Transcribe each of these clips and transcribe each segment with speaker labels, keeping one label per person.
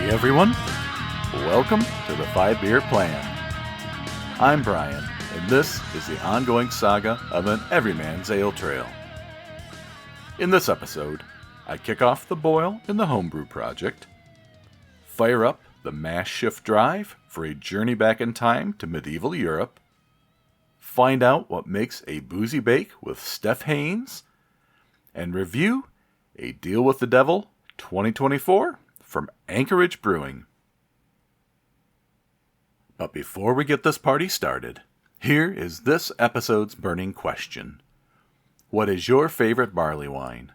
Speaker 1: Hey everyone, welcome to the 5-Beer Plan. I'm Brian, and this is the ongoing saga of an everyman's ale trail. In this episode, I kick off the boil in the homebrew project, fire up the mash shift drive for a journey back in time to medieval Europe, find out what makes a boozy bake with Stef Haines, and review a Deal with the Devil 2024 from Anchorage Brewing. But before we get this party started, here is this episode's burning question. What is your favorite barley wine?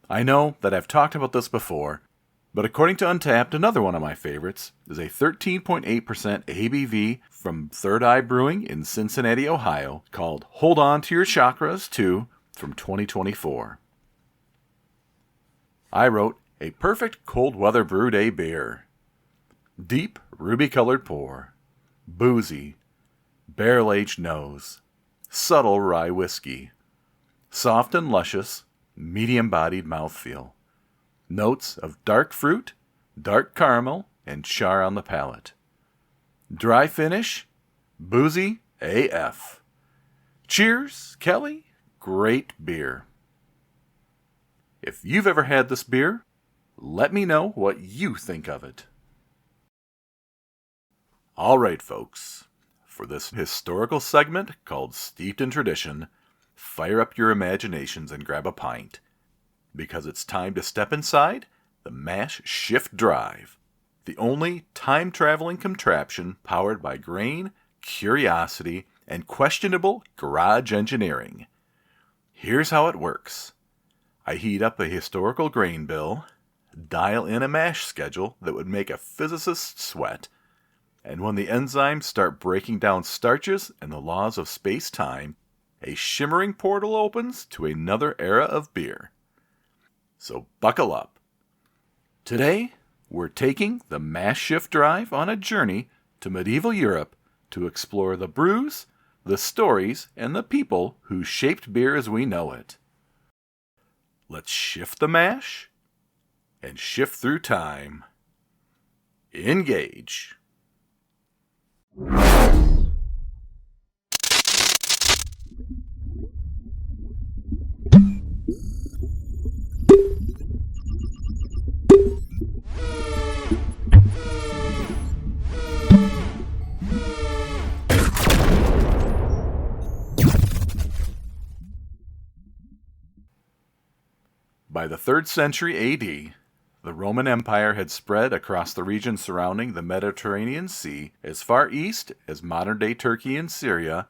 Speaker 1: I know that I've talked about this before, but according to Untappd, another one of my favorites is a 13.8% ABV from Third Eye Brewing in Cincinnati, Ohio, called Hold On to Your Chakras 2 from 2024. I wrote a perfect cold weather brew day beer. Deep ruby-colored pour. Boozy. Barrel-aged nose. Subtle rye whiskey. Soft and luscious, medium-bodied mouthfeel. Notes of dark fruit, dark caramel, and char on the palate. Dry finish, boozy AF. Cheers, Kelly. Great beer. If you've ever had this beer, let me know what you think of it. Alright folks, for this historical segment called Steeped in Tradition, fire up your imaginations and grab a pint, because it's time to step inside the Mash Shift Drive, the only time-traveling contraption powered by grain, curiosity, and questionable garage engineering. Here's how it works. I heat up a historical grain bill, dial in a mash schedule that would make a physicist sweat, and when the enzymes start breaking down starches and the laws of space-time, a shimmering portal opens to another era of beer. So buckle up. Today, we're taking the Mash Shift Drive on a journey to medieval Europe to explore the brews, the stories, and the people who shaped beer as we know it. Let's shift the mash and shift through time. Engage. By the 3rd century AD, the Roman Empire had spread across the region surrounding the Mediterranean Sea, as far east as modern-day Turkey and Syria,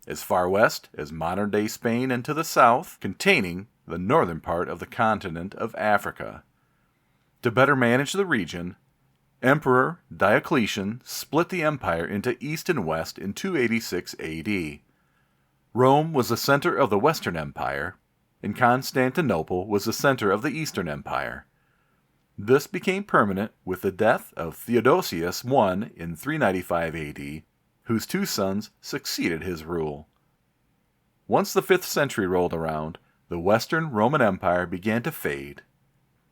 Speaker 1: as far west as modern-day Spain, and to the south, containing the northern part of the continent of Africa. To better manage the region, Emperor Diocletian split the empire into east and west in 286 AD. Rome was the center of the Western Empire, and Constantinople was the center of the Eastern Empire. This became permanent with the death of Theodosius I in 395 AD, whose 2 sons succeeded his rule. Once the 5th century rolled around, the Western Roman Empire began to fade.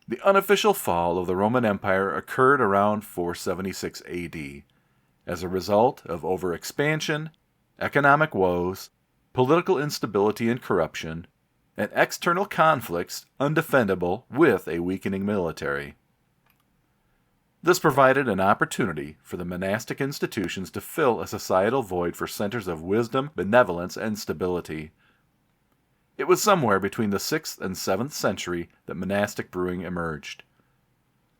Speaker 1: The unofficial fall of the Roman Empire occurred around 476 AD, as a result of overexpansion, economic woes, political instability and corruption, and external conflicts undefendable with a weakening military. This provided an opportunity for the monastic institutions to fill a societal void for centers of wisdom, benevolence, and stability. It was somewhere between the 6th and 7th century that monastic brewing emerged.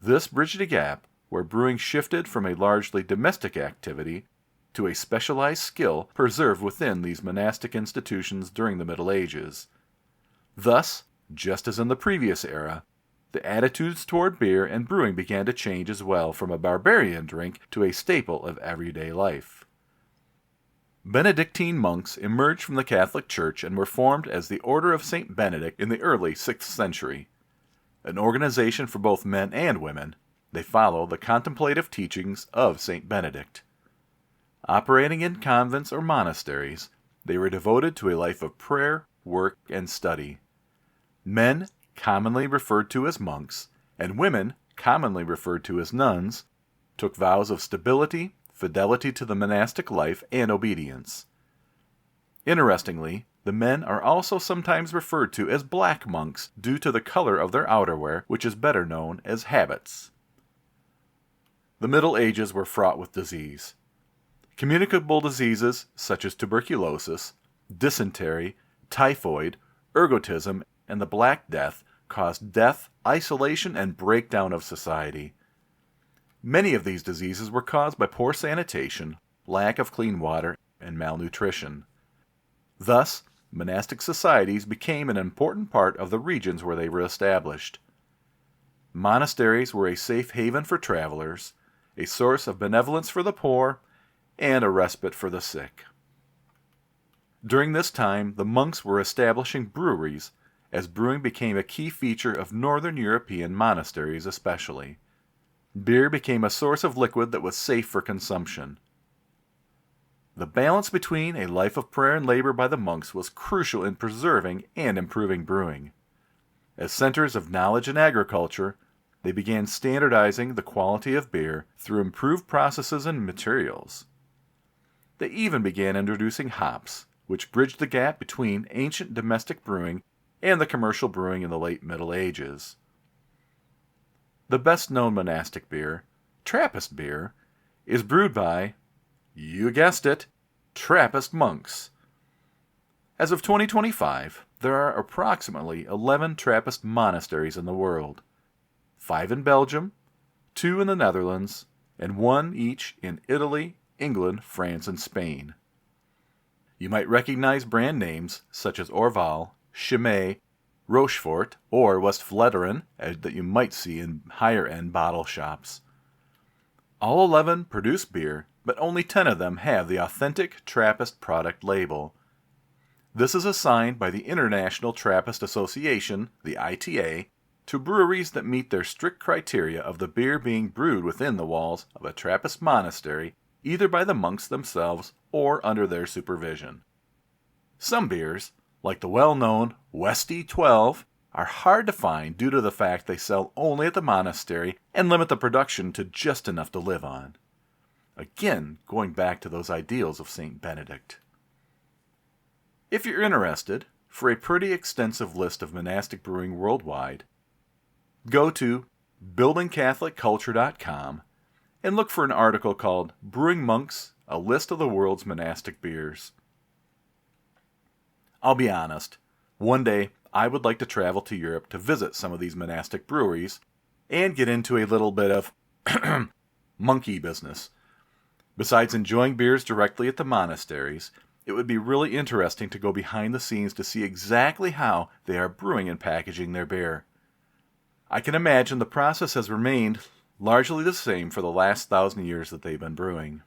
Speaker 1: This bridged a gap where brewing shifted from a largely domestic activity to a specialized skill preserved within these monastic institutions during the Middle Ages. Thus, just as in the previous era, the attitudes toward beer and brewing began to change as well from a barbarian drink to a staple of everyday life. Benedictine monks emerged from the Catholic Church and were formed as the Order of St. Benedict in the early 6th century. An organization for both men and women, they follow the contemplative teachings of St. Benedict. Operating in convents or monasteries, they were devoted to a life of prayer, work, and study. Men, commonly referred to as monks, and women, commonly referred to as nuns, took vows of stability, fidelity to the monastic life, and obedience. Interestingly, the men are also sometimes referred to as black monks due to the color of their outerwear, which is better known as habits. The Middle Ages were fraught with disease. Communicable diseases such as tuberculosis, dysentery, typhoid, ergotism, and the Black Death caused death, isolation, and breakdown of society. Many of these diseases were caused by poor sanitation, lack of clean water, and malnutrition. Thus, monastic societies became an important part of the regions where they were established. Monasteries were a safe haven for travelers, a source of benevolence for the poor, and a respite for the sick. During this time, the monks were establishing breweries, as brewing became a key feature of Northern European monasteries especially. Beer became a source of liquid that was safe for consumption. The balance between a life of prayer and labor by the monks was crucial in preserving and improving brewing. As centers of knowledge and agriculture, they began standardizing the quality of beer through improved processes and materials. They even began introducing hops, which bridged the gap between ancient domestic brewing and the commercial brewing in the late Middle Ages. The best-known monastic beer, Trappist beer, is brewed by, you guessed it, Trappist monks. As of 2025, there are approximately 11 Trappist monasteries in the world, 5 in Belgium, 2 in the Netherlands, and 1 each in Italy, England, France, and Spain. You might recognize brand names such as Orval, Chimay, Rochefort, or Westvleteren that you might see in higher-end bottle shops. All 11 produce beer, but only 10 of them have the authentic Trappist product label. This is assigned by the International Trappist Association, the ITA, to breweries that meet their strict criteria of the beer being brewed within the walls of a Trappist monastery, either by the monks themselves or under their supervision. Some beers, like the well-known Westie 12, are hard to find due to the fact they sell only at the monastery and limit the production to just enough to live on. Again, going back to those ideals of St. Benedict. If you're interested, for a pretty extensive list of monastic brewing worldwide, go to buildingcatholicculture.com and look for an article called Brewing Monks, a List of the World's Monastic Beers. I'll be honest, one day I would like to travel to Europe to visit some of these monastic breweries and get into a little bit of monkey business. Besides enjoying beers directly at the monasteries, it would be really interesting to go behind the scenes to see exactly how they are brewing and packaging their beer. I can imagine the process has remained largely the same for the last 1,000 years that they've been brewing.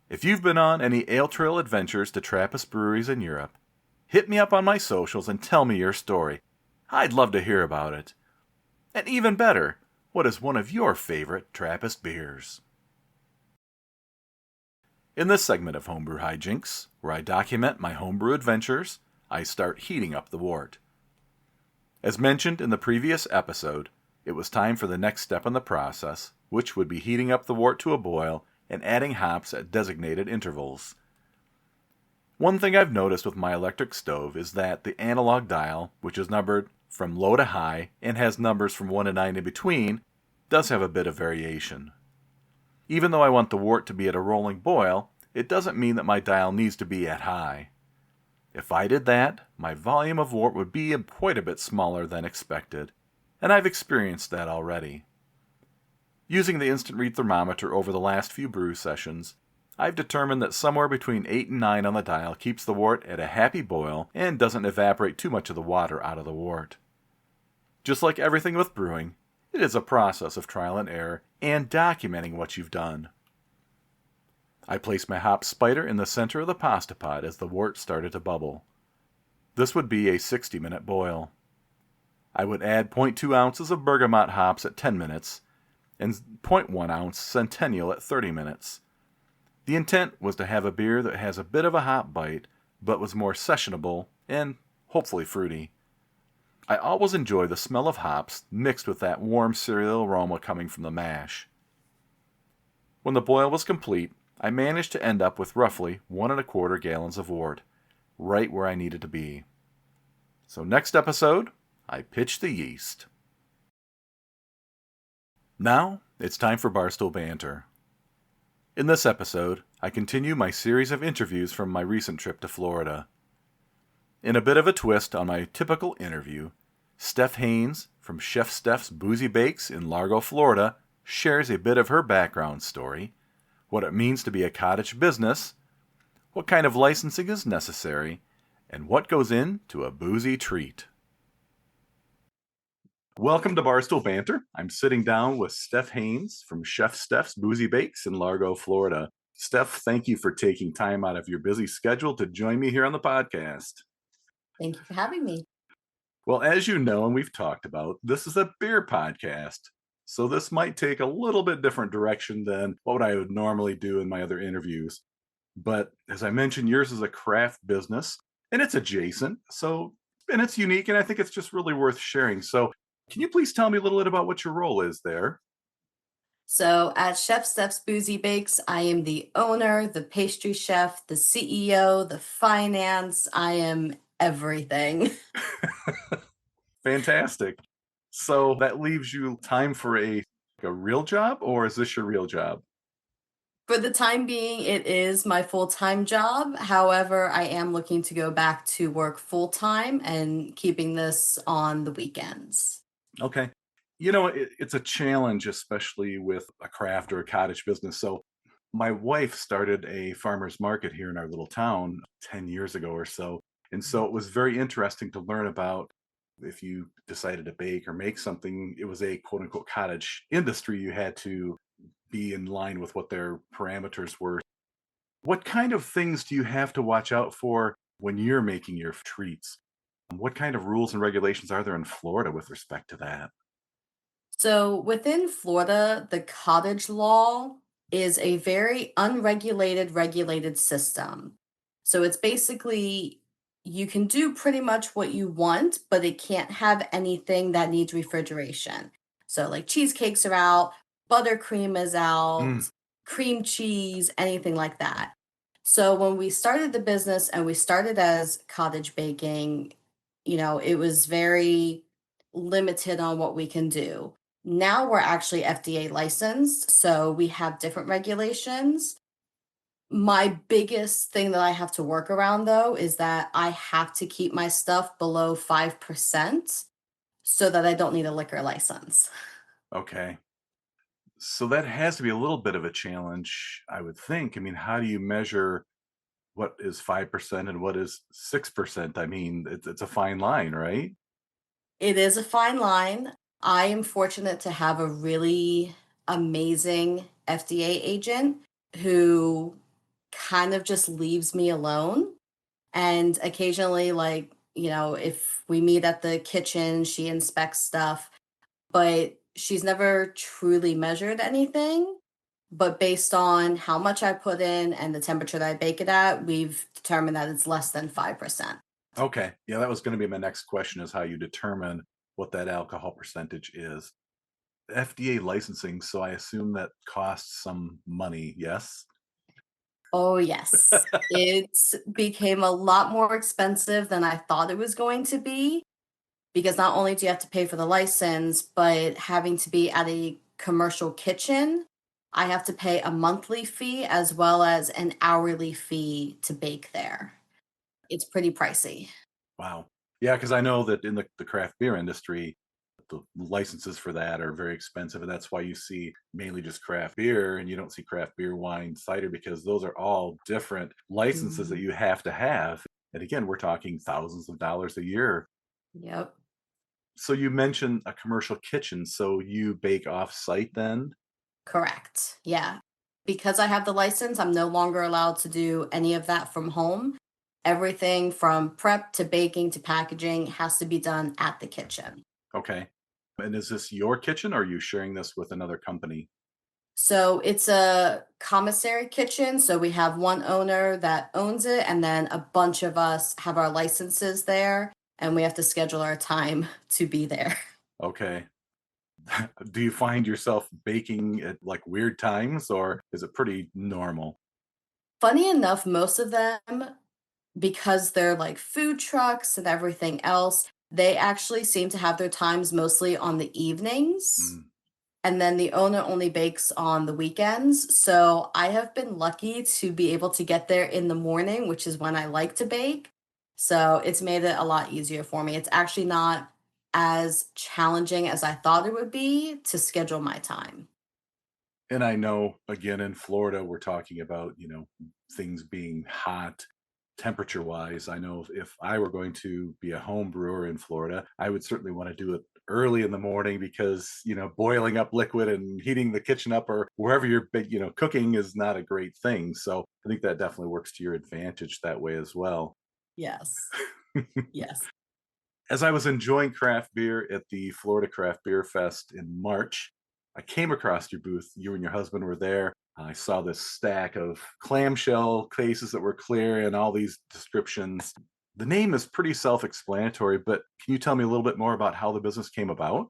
Speaker 1: If you've been on any ale trail adventures to Trappist breweries in Europe, hit me up on my socials and tell me your story. I'd love to hear about it. And even better, what is one of your favorite Trappist beers? In this segment of Homebrew Hijinks, where I document my homebrew adventures, I start heating up the wort. As mentioned in the previous episode, it was time for the next step in the process, which would be heating up the wort to a boil and adding hops at designated intervals. One thing I've noticed with my electric stove is that the analog dial, which is numbered from low to high and has numbers from 1 to 9 in between, does have a bit of variation. Even though I want the wort to be at a rolling boil, it doesn't mean that my dial needs to be at high. If I did that, my volume of wort would be quite a bit smaller than expected, and I've experienced that already. Using the instant read thermometer over the last few brew sessions, I've determined that somewhere between 8 and 9 on the dial keeps the wort at a happy boil and doesn't evaporate too much of the water out of the wort. Just like everything with brewing, it is a process of trial and error and documenting what you've done. I placed my hop spider in the center of the pasta pot as the wort started to bubble. This would be a 60-minute boil. I would add 0.2 ounces of bergamot hops at 10 minutes and 0.1 ounce Centennial at 30 minutes. The intent was to have a beer that has a bit of a hop bite, but was more sessionable and hopefully fruity. I always enjoy the smell of hops mixed with that warm cereal aroma coming from the mash. When the boil was complete, I managed to end up with roughly 1¼ gallons of wort, right where I needed to be. So next episode, I pitch the yeast. Now, it's time for Barstool Banter. In this episode, I continue my series of interviews from my recent trip to Florida. In a bit of a twist on my typical interview, Stef Haines from Chef Stef's Boozy Bakes in Largo, Florida, shares a bit of her background story, what it means to be a cottage business, what kind of licensing is necessary, and what goes into a boozy treat. Welcome to Barstool Banter. I'm sitting down with Stef Haines from Chef Stef's Boozy Bakes in Largo, Florida. Stef, thank you for taking time out of your busy schedule to join me here on the podcast.
Speaker 2: Thank you for having me.
Speaker 1: Well, as you know, and we've talked about, this is a beer podcast. So this might take a little bit different direction than what I would normally do in my other interviews. But as I mentioned, yours is a craft business and it's adjacent. And it's unique. And I think it's just really worth sharing. So can you please tell me a little bit about what your role is there?
Speaker 2: So, at Chef Steph's Boozy Bakes, I am the owner, the pastry chef, the CEO, the finance. I am everything.
Speaker 1: Fantastic. So that leaves you time for a real job, or is this your real job?
Speaker 2: For the time being, it is my full time job. However, I am looking to go back to work full time and keeping this on the weekends.
Speaker 1: Okay. You know, it's a challenge, especially with a craft or a cottage business. So my wife started a farmer's market here in our little town 10 years ago or so. And so it was very interesting to learn about if you decided to bake or make something, it was a quote unquote cottage industry. You had to be in line with what their parameters were. What kind of things do you have to watch out for when you're making your treats? What kind of rules and regulations are there in Florida with respect to that?
Speaker 2: So within Florida, the cottage law is a very unregulated, regulated system. So it's basically you can do pretty much what you want, but it can't have anything that needs refrigeration. So like cheesecakes are out, buttercream is
Speaker 1: Mm,
Speaker 2: out, cream cheese, anything like that. So when we started the business and we started as cottage baking, it was very limited on what we can do. Now we're actually FDA licensed, so we have different regulations. My biggest thing that I have to work around though is that I have to keep my stuff below 5% so that I don't need a liquor license.
Speaker 1: okay. So that has to be a little bit of a challenge, I would think. I mean, how do you measure what is 5% and what is 6%? I mean, it's a fine line, right?
Speaker 2: It is a fine line. I am fortunate to have a really amazing FDA agent who kind of just leaves me alone. And occasionally, like, if we meet at the kitchen, she inspects stuff, but she's never truly measured anything. But based on how much I put in and the temperature that I bake it at, we've determined that it's less than 5%.
Speaker 1: Okay. Yeah, that was going to be my next question is how you determine what that alcohol percentage is. FDA licensing, so I assume that costs some money, yes?
Speaker 2: Oh, yes. It became a lot more expensive than I thought it was going to be because not only do you have to pay for the license, but having to be at a commercial kitchen, I have to pay a monthly fee as well as an hourly fee to bake there. It's pretty pricey.
Speaker 1: Wow. Yeah, because I know that in the craft beer industry, the licenses for that are very expensive. And that's why you see mainly just craft beer and you don't see craft beer, wine, cider, because those are all different licenses that
Speaker 2: Mhm.
Speaker 1: you have to have. And again, we're talking thousands of dollars a year.
Speaker 2: Yep.
Speaker 1: So you mentioned a commercial kitchen. So you bake off site then?
Speaker 2: Correct. Yeah. Because I have the license, I'm no longer allowed to do any of that from home. Everything from prep to baking to packaging has to be done at the kitchen.
Speaker 1: Okay. And is this your kitchen or are you sharing this with another company?
Speaker 2: So it's a commissary kitchen. So we have one owner that owns it, and then a bunch of us have our licenses there. and we have to schedule our time to be there.
Speaker 1: Okay. Do you find yourself baking at like weird times or is it pretty normal?
Speaker 2: Funny enough, most of them, because they're like food trucks and everything else, they actually seem to have their times mostly on the evenings.
Speaker 1: Mm.
Speaker 2: And then the owner only bakes on the weekends. So I have been lucky to be able to get there in the morning, which is when I like to bake. So it's made it a lot easier for me. It's actually not as challenging as I thought it would be to schedule my time.
Speaker 1: And I know, again, in Florida, we're talking about, things being hot temperature wise. I know if I were going to be a home brewer in Florida, I would certainly want to do it early in the morning because, boiling up liquid and heating the kitchen up or wherever you're, cooking is not a great thing. So I think that definitely works to your advantage that way as well.
Speaker 2: Yes. Yes.
Speaker 1: As I was enjoying craft beer at the Florida Craft Beer Fest in March, I came across your booth. You and your husband were there. I saw this stack of clamshell cases that were clear and all these descriptions. The name is pretty self explanatory, but can you tell me a little bit more about how the business came about?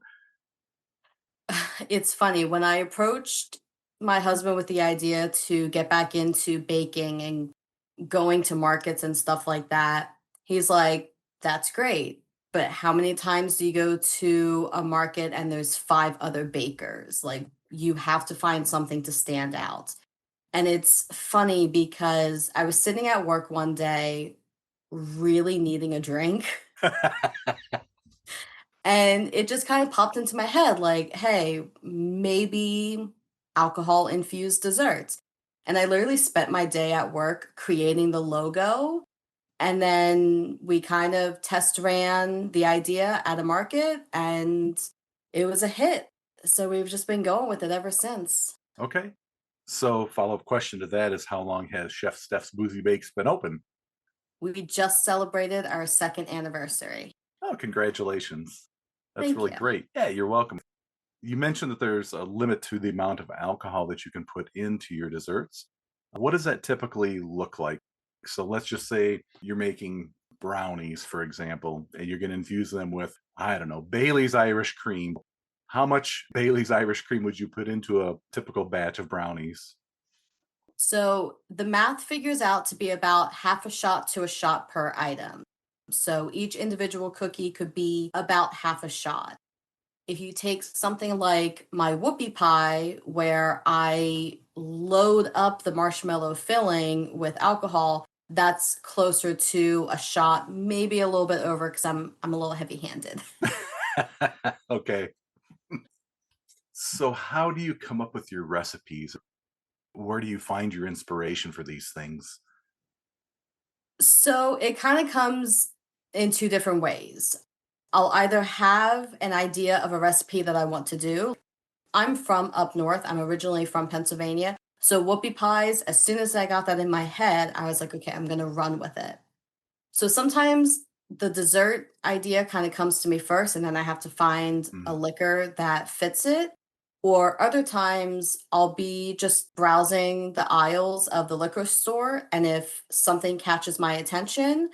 Speaker 2: It's funny when I approached my husband with the idea to get back into baking and going to markets and stuff like that, he's like, "That's great, but how many times do you go to a market and there's 5 other bakers? Like, you have to find something to stand out." And it's funny because I was sitting at work one day really needing a drink, and it just kind of popped into my head like, "Hey, maybe alcohol-infused desserts." And I literally spent my day at work creating the logo, and then we kind of test ran the idea at a market and it was a hit. So we've just been going with it ever since.
Speaker 1: Okay. So, follow up question to that is how long has Chef Steph's Boozy Bakes been open?
Speaker 2: We just celebrated our second anniversary.
Speaker 1: Oh, congratulations. That's
Speaker 2: Thank
Speaker 1: really
Speaker 2: you.
Speaker 1: great. Yeah, you're welcome. You mentioned that there's a limit to the amount of alcohol that you can put into your desserts. What does that typically look like? So let's just say you're making brownies, for example, and you're going to infuse them with, I don't know, Bailey's Irish cream. How much Bailey's Irish cream would you put into a typical batch of brownies?
Speaker 2: So the math figures out to be about half a shot to a shot per item. So each individual cookie could be about half a shot. If you take something like my whoopie pie, where I load up the marshmallow filling with alcohol, that's closer to a shot, maybe a little bit over because I'm a little heavy handed.
Speaker 1: Okay. So, how do you come up with your recipes? Where do you find your inspiration for these things?
Speaker 2: So it kind of comes in two different ways. I'll either have an idea of a recipe that I want to do. I'm from up north. I'm originally from Pennsylvania. So whoopie pies, as soon as I got that in my head, I was like, okay, I'm going to run with it. So sometimes the dessert idea kind of comes to me first, and then I have to find a
Speaker 1: Mm,
Speaker 2: liquor that fits it. Or other times I'll be just browsing the aisles of the liquor store. And if something catches my attention,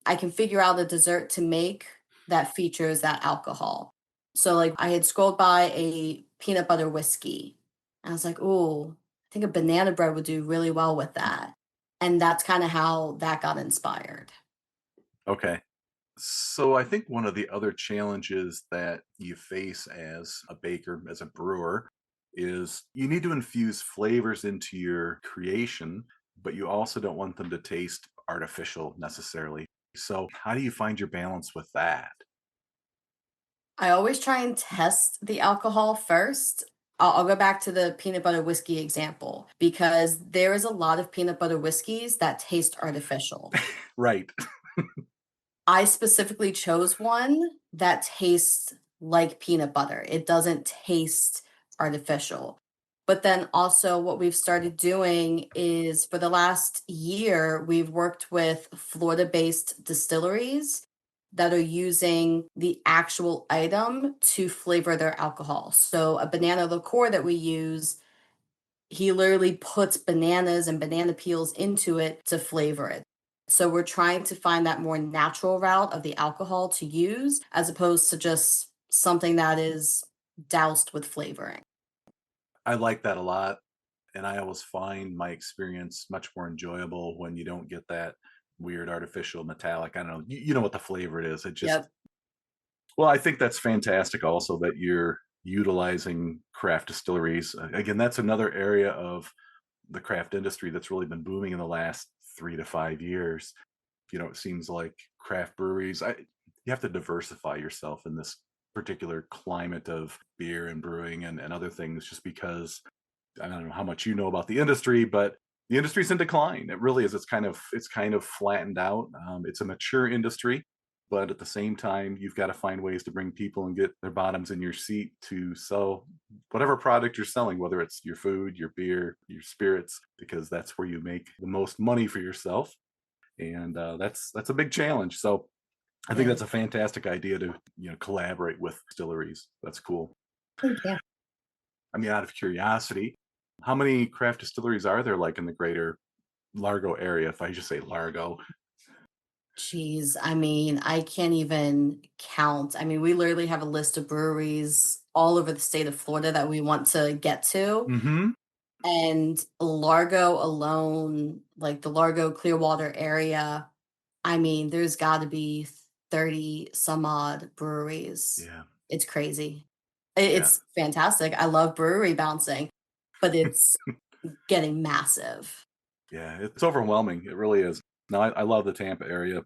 Speaker 2: I can figure out a dessert to make that features that alcohol. So, like, I had scrolled by a peanut butter whiskey. And I was like, "Ooh, I think a banana bread would do really well with that." And that's kind of how that got inspired.
Speaker 1: okay. So I think one of the other challenges that you face as a baker, as a brewer, is you need to infuse flavors into your creation, but you also don't want them to taste artificial necessarily. So how do you find your balance with that?
Speaker 2: I always try and test the alcohol first. I'll go back to the peanut butter whiskey example because there is a lot of peanut butter whiskeys that taste artificial.
Speaker 1: Right.
Speaker 2: I specifically chose one that tastes like peanut butter. It doesn't taste artificial. But then also, what we've started doing is for the last year, we've worked with Florida based distilleries that are using the actual item to flavor their alcohol. So, a banana liqueur that we use, he literally puts bananas and banana peels into it to flavor it. So we're trying to find that more natural route of the alcohol to use as opposed to just something that is doused with flavoring.
Speaker 1: I like that a lot, and I always find my experience much more enjoyable when you don't get that weird artificial metallic. I don't know. You know what the flavor it is. It just
Speaker 2: Yep.
Speaker 1: well, I think that's fantastic also that you're utilizing craft distilleries. Again, that's another area of the craft industry that's really been booming in the last 3 to 5 years. It seems like craft breweries, you have to diversify yourself in this particular climate of beer and brewing and other things just because I don't know how much you know about the industry, but the industry's in decline. It really is. It's kind of flattened out. It's a mature industry, but at the same time, you've got to find ways to bring people and get their bottoms in your seat to sell whatever product you're selling, whether it's your food, your beer, your spirits, because that's where you make the most money for yourself, and that's a big challenge. So I think
Speaker 2: Yeah.
Speaker 1: that's a fantastic idea to collaborate with distilleries. That's cool.
Speaker 2: Thank you.
Speaker 1: I mean, out of curiosity, how many craft distilleries are there like in the greater Largo area? If I just say Largo.
Speaker 2: Geez, I mean, I can't even count. I mean, we literally have a list of breweries all over the state of Florida that we want to get to.
Speaker 1: Mm-hmm.
Speaker 2: And Largo alone, like the Largo Clearwater area, I mean, there's got to be 30 some odd breweries.
Speaker 1: Yeah.
Speaker 2: It's crazy.
Speaker 1: Yeah.
Speaker 2: It's fantastic. I love brewery bouncing, but it's getting massive.
Speaker 1: Yeah. It's overwhelming. It really is. Now I love the Tampa area.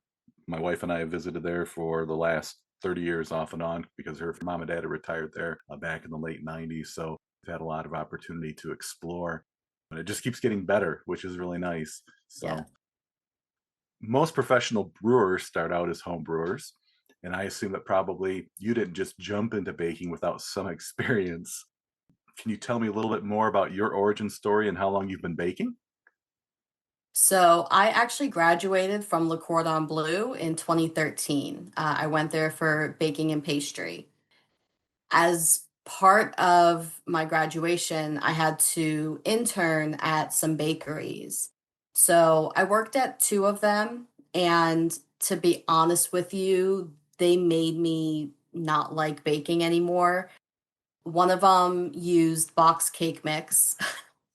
Speaker 1: My wife and I have visited there for the last 30 years off and on because her mom and dad had retired there back in the late 90s. So we've had a lot of opportunity to explore. And it just keeps getting better, which is really nice.
Speaker 2: Yeah.
Speaker 1: So most professional brewers start out as home brewers. And I assume that probably you didn't just jump into baking without some experience. Can you tell me a little bit more about your origin story and how long you've been baking?
Speaker 2: So I actually graduated from Le Cordon Bleu in 2013. I went there for baking and pastry. As part of my graduation, I had to intern at some bakeries. So I worked at two of them. And to be honest with you, they made me not like baking anymore. One of them used box cake mix.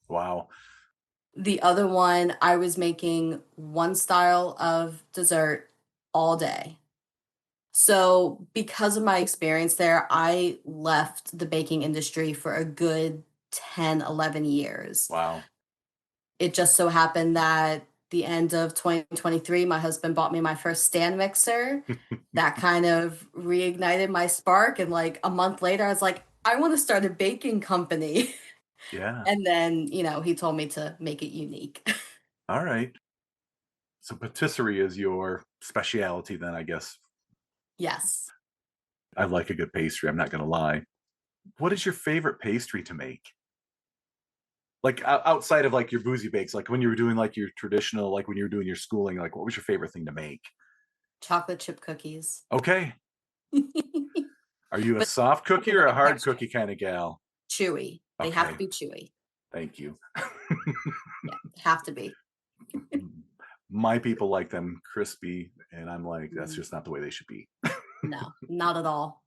Speaker 1: Wow.
Speaker 2: The other one, I was making one style of dessert all day. So, because of my experience there, I left the baking industry for a good 10, 11 years.
Speaker 1: Wow.
Speaker 2: It just so happened that the end of 2023, my husband bought me my first stand mixer. That kind of reignited my spark. And like a month later, I was like, I want to start a baking company.
Speaker 1: Yeah.
Speaker 2: And then, he told me to make it unique.
Speaker 1: All right. So patisserie is your specialty then, I guess.
Speaker 2: Yes.
Speaker 1: I like a good pastry, I'm not going to lie. What is your favorite pastry to make? Like outside of like your boozy bakes, like when you were doing like your traditional, like when you were doing your schooling, like what was your favorite thing to make?
Speaker 2: Chocolate chip cookies.
Speaker 1: Okay. Are you a
Speaker 2: But
Speaker 1: soft cookie
Speaker 2: with
Speaker 1: or a
Speaker 2: the
Speaker 1: hard
Speaker 2: texture.
Speaker 1: cookie kind of gal?
Speaker 2: Chewy. They have to
Speaker 1: Okay.
Speaker 2: be chewy.
Speaker 1: Thank you.
Speaker 2: Yeah, have to be.
Speaker 1: My people like them crispy, and I'm like, that's
Speaker 2: Mm,
Speaker 1: just not the way they should be.
Speaker 2: no, not at all.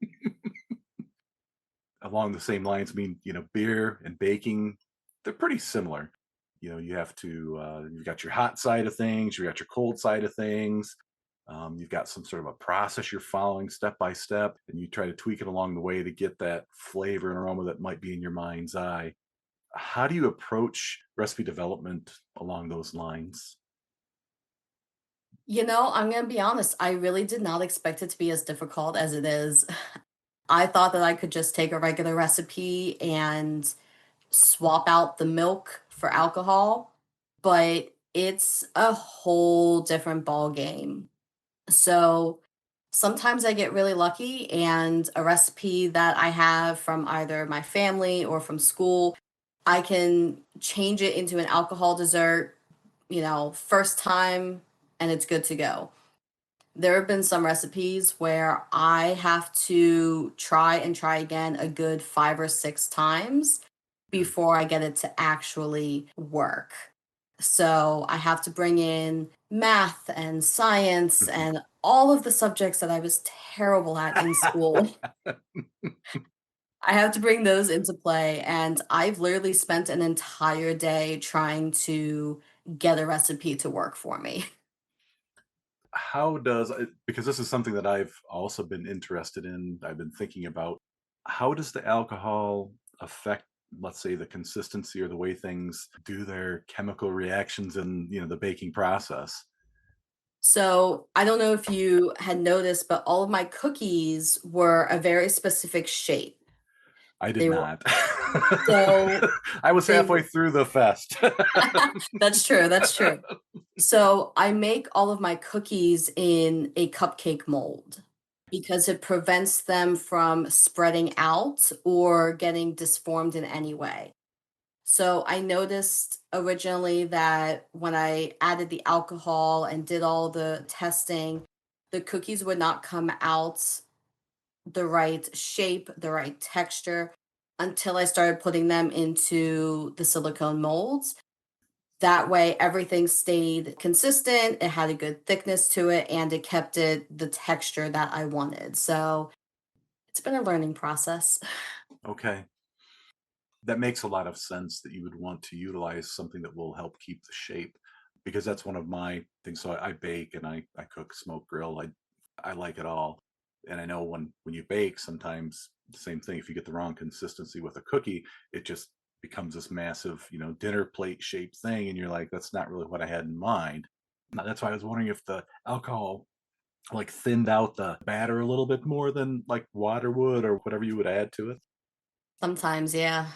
Speaker 1: Along the same lines, I mean, beer and baking, they're pretty similar. You've got your hot side of things, you've got your cold side of things. You've got some sort of a process you're following step by step, and you try to tweak it along the way to get that flavor and aroma that might be in your mind's eye. How do you approach recipe development along those lines?
Speaker 2: I'm going to be honest. I really did not expect it to be as difficult as it is. I thought that I could just take a regular recipe and swap out the milk for alcohol, but it's a whole different ball game. So sometimes I get really lucky, and a recipe that I have from either my family or from school, I can change it into an alcohol dessert, first time, and it's good to go. There have been some recipes where I have to try and try again a good 5 or 6 times before I get it to actually work. So I have to bring in math and science and all of the subjects that I was terrible at in school. I have to bring those into play, and I've literally spent an entire day trying to get a recipe to work for me.
Speaker 1: How does because this is something that I've also been interested in, I've been thinking about, how does the alcohol affect, let's say, the consistency or the way things do their chemical reactions in, the baking process?
Speaker 2: So, I don't know if you had noticed, but all of my cookies were a very specific shape.
Speaker 1: I did
Speaker 2: They were
Speaker 1: not.
Speaker 2: so
Speaker 1: I was
Speaker 2: they
Speaker 1: halfway
Speaker 2: were
Speaker 1: through the fest.
Speaker 2: That's true, that's true. So, I make all of my cookies in a cupcake mold because it prevents them from spreading out or getting disformed in any way. So I noticed originally that when I added the alcohol and did all the testing, the cookies would not come out the right shape, the right texture until I started putting them into the silicone molds. That way, everything stayed consistent. It had a good thickness to it and it kept it the texture that I wanted. So it's been a learning process.
Speaker 1: Okay. That makes a lot of sense that you would want to utilize something that will help keep the shape, because that's one of my things. So I bake and I cook, smoke, grill. I like it all. And I know when you bake, sometimes the same thing. If you get the wrong consistency with a cookie, it just becomes this massive, dinner plate shaped thing. And you're like, that's not really what I had in mind. Now, that's why I was wondering if the alcohol like thinned out the batter a little bit more than like water would or whatever you would add to it.
Speaker 2: Sometimes, yeah.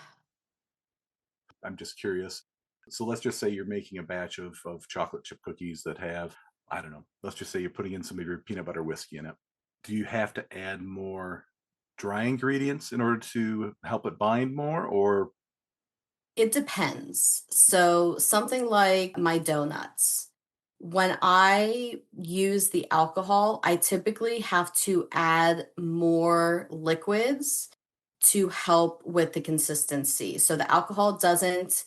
Speaker 1: I'm just curious. So let's just say you're making a batch of chocolate chip cookies that have, I don't know, let's just say you're putting in some of your peanut butter whiskey in it. Do you have to add more dry ingredients in order to help it bind more? Or,
Speaker 2: It depends. So, something like my donuts. When I use the alcohol, I typically have to add more liquids to help with the consistency. So, the alcohol doesn't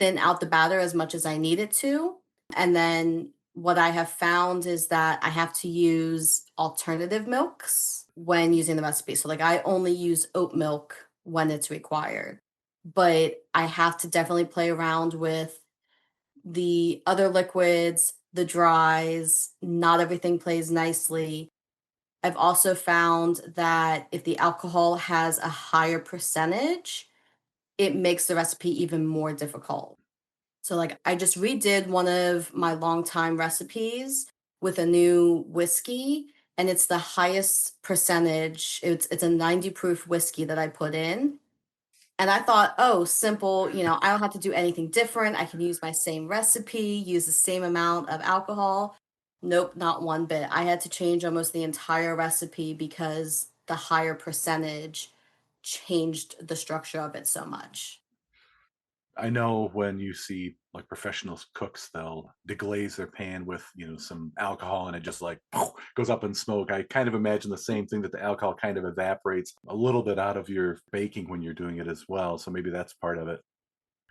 Speaker 2: thin out the batter as much as I need it to. And then what I have found is that I have to use alternative milks when using the recipe. So, like, I only use oat milk when it's required, but I have to definitely play around with the other liquids, the dries. Not everything plays nicely. I've also found that if the alcohol has a higher percentage, it makes the recipe even more difficult. So, like, I just redid one of my longtime recipes with a new whiskey, and it's the highest percentage. It's a 90 proof whiskey that I put in. And I thought, oh, simple, I don't have to do anything different. I can use my same recipe, use the same amount of alcohol. Nope, not one bit. I had to change almost the entire recipe because the higher percentage changed the structure of it so much.
Speaker 1: I know when you see like professional cooks, they'll deglaze their pan with, some alcohol and it just like goes up in smoke. I kind of imagine the same thing, that the alcohol kind of evaporates a little bit out of your baking when you're doing it as well. So maybe that's part of it.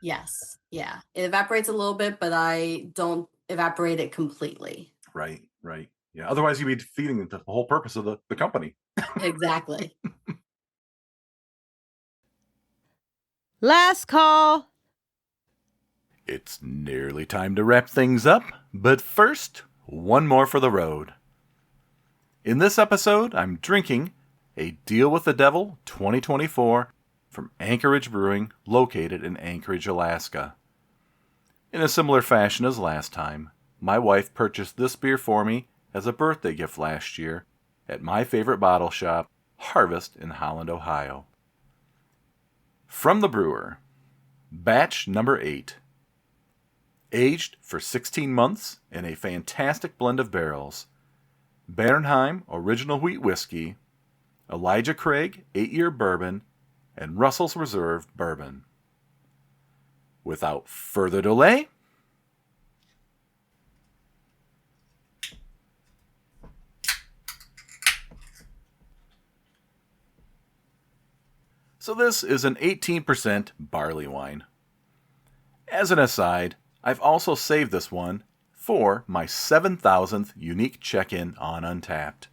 Speaker 2: Yes. Yeah. It evaporates a little bit, but I don't evaporate it completely.
Speaker 1: Right, right. Yeah. Otherwise, you'd be defeating the whole purpose of the company.
Speaker 2: Exactly.
Speaker 3: Last call.
Speaker 1: It's nearly time to wrap things up, but first, one more for the road. In this episode, I'm drinking a Deal with the Devil 2024 from Anchorage Brewing, located in Anchorage, Alaska. In a similar fashion as last time, my wife purchased this beer for me as a birthday gift last year at my favorite bottle shop, Harvest in Holland, Ohio. From the brewer, batch number 8. Aged for 16 months in a fantastic blend of barrels: Bernheim Original Wheat Whiskey, Elijah Craig 8-year Bourbon, and Russell's Reserve Bourbon. Without further delay, so this is an 18% barley wine. As an aside, I've also saved this one for my 7,000th unique check-in on Untappd.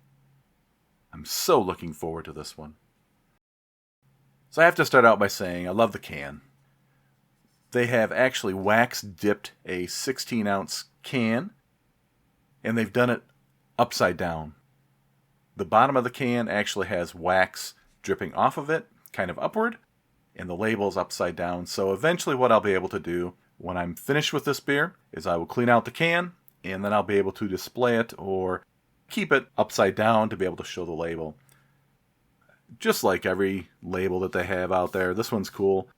Speaker 1: I'm so looking forward to this one. So I have to start out by saying I love the can. They have actually wax dipped a 16-ounce can, and they've done it upside down. The bottom of the can actually has wax dripping off of it, kind of upward, and the label is upside down. So eventually what I'll be able to do when I'm finished with this beer is I will clean out the can, and then I'll be able to display it or keep it upside down to be able to show the label. Just like every label that they have out there, this one's cool.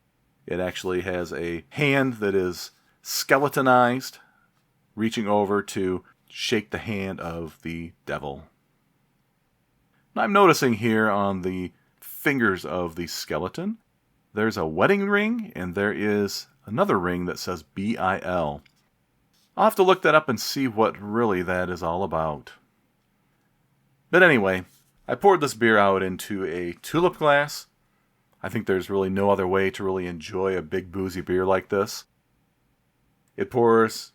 Speaker 1: It actually has a hand that is skeletonized, reaching over to shake the hand of the devil. Now I'm noticing here on the fingers of the skeleton, there's a wedding ring, and there is another ring that says BIL. I'll have to look that up and see what really that is all about. But anyway, I poured this beer out into a tulip glass. I think there's really no other way to really enjoy a big boozy beer like this. It pours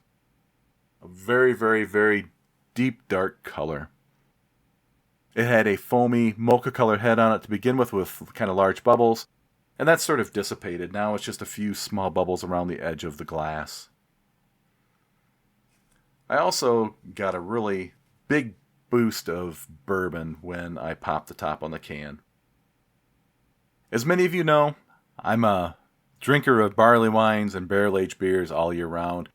Speaker 1: a very, very, very deep dark color. It had a foamy mocha colored head on it to begin with kind of large bubbles, and that's sort of dissipated. Now it's just a few small bubbles around the edge of the glass. I also got a really big boost of bourbon when I popped the top on the can. As many of you know, I'm a drinker of barley wines and barrel-aged beers all year round.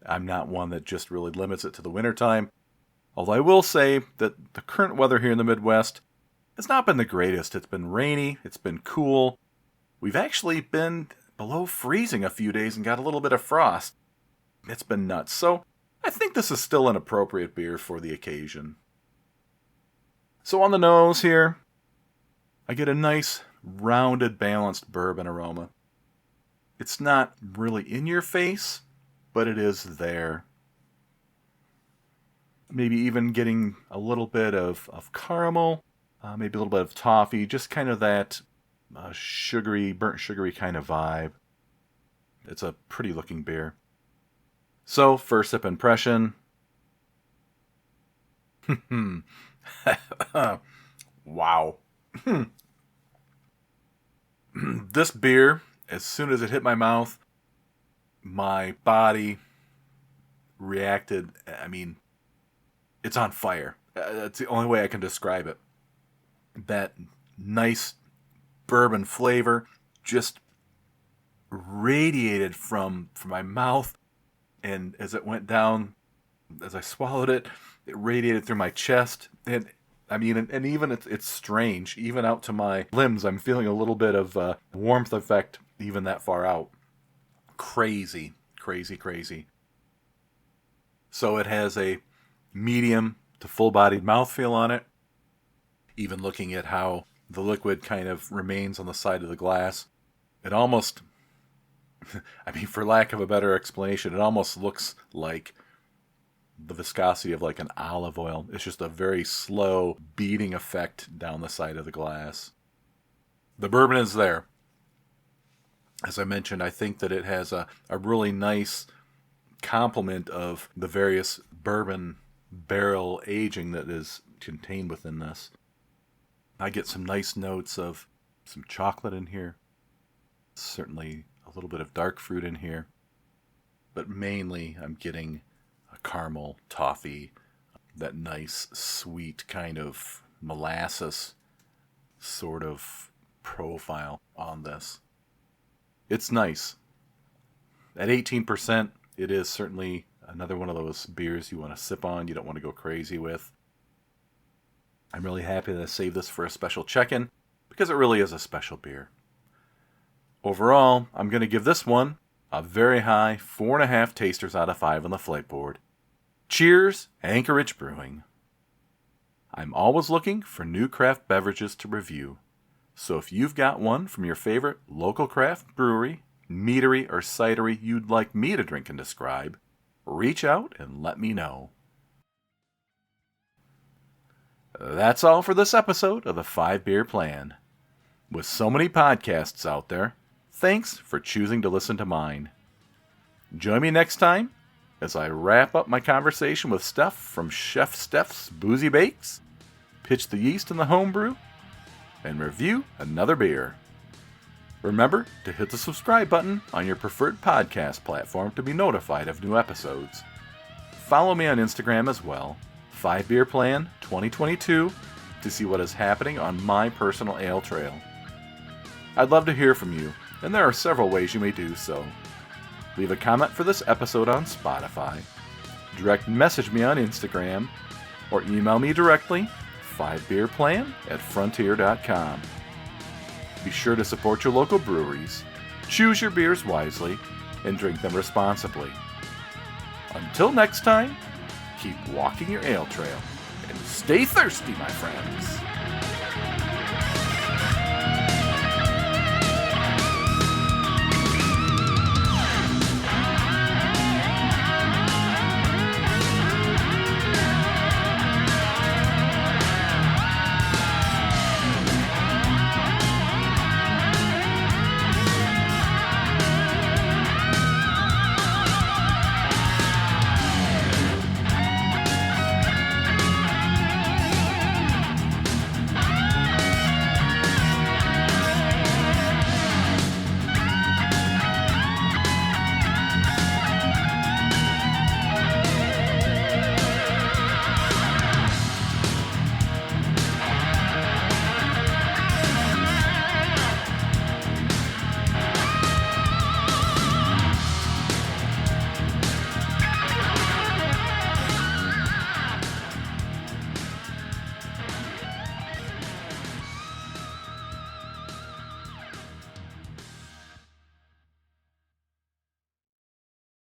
Speaker 1: I'm not one that just really limits it to the wintertime. Although I will say that the current weather here in the Midwest has not been the greatest. It's been rainy, it's been cool. We've actually been below freezing a few days and got a little bit of frost. It's been nuts. So I think this is still an appropriate beer for the occasion. So on the nose here, I get a nice, rounded, balanced bourbon aroma. It's not really in your face, but it is there. Maybe even getting a little bit of caramel, maybe a little bit of toffee, just kind of that sugary, burnt sugary kind of vibe. It's a pretty looking beer. So, first sip impression. Wow. This beer, as soon as it hit my mouth, my body reacted. I mean, it's on fire. That's the only way I can describe it. That nice bourbon flavor just radiated from my mouth, and as it went down, as I swallowed it, it radiated through my chest. And I mean, and even it's strange. Even out to my limbs, I'm feeling a little bit of warmth effect even that far out. Crazy, crazy, crazy. So it has a medium to full-bodied mouthfeel on it. Even looking at how the liquid kind of remains on the side of the glass, it almost, I mean, for lack of a better explanation, it almost looks like the viscosity of like an olive oil. It's just a very slow beating effect down the side of the glass. The bourbon is there. As I mentioned, I think that it has a really nice complement of the various bourbon barrel aging that is contained within this. I get some nice notes of some chocolate in here. Certainly a little bit of dark fruit in here. But mainly I'm getting a caramel, toffee, that nice sweet kind of molasses sort of profile on this. It's nice. At 18%, it is certainly another one of those beers you want to sip on, you don't want to go crazy with. I'm really happy that I saved this for a special check-in, because it really is a special beer. Overall, I'm going to give this one a very high 4.5 tasters out of 5 on the Flipboard. Cheers, Anchorage Brewing. I'm always looking for new craft beverages to review. So if you've got one from your favorite local craft brewery, meadery, or cidery you'd like me to drink and describe, reach out and let me know. That's all for this episode of the 5 Beer Plan. With so many podcasts out there, thanks for choosing to listen to mine. Join me next time as I wrap up my conversation with Stef from Chef Stef's Boozy Bakes, pitch the yeast in the homebrew, and review another beer. Remember to hit the subscribe button on your preferred podcast platform to be notified of new episodes. Follow me on Instagram as well, 5Beer Plan 2022, to see what is happening on my personal ale trail. I'd love to hear from you, and there are several ways you may do so. Leave a comment for this episode on Spotify, direct message me on Instagram, or email me directly, 5beerplan@frontier.com. Be sure to support your local breweries, choose your beers wisely, and drink them responsibly. Until next time, keep walking your ale trail, and stay thirsty, my friends.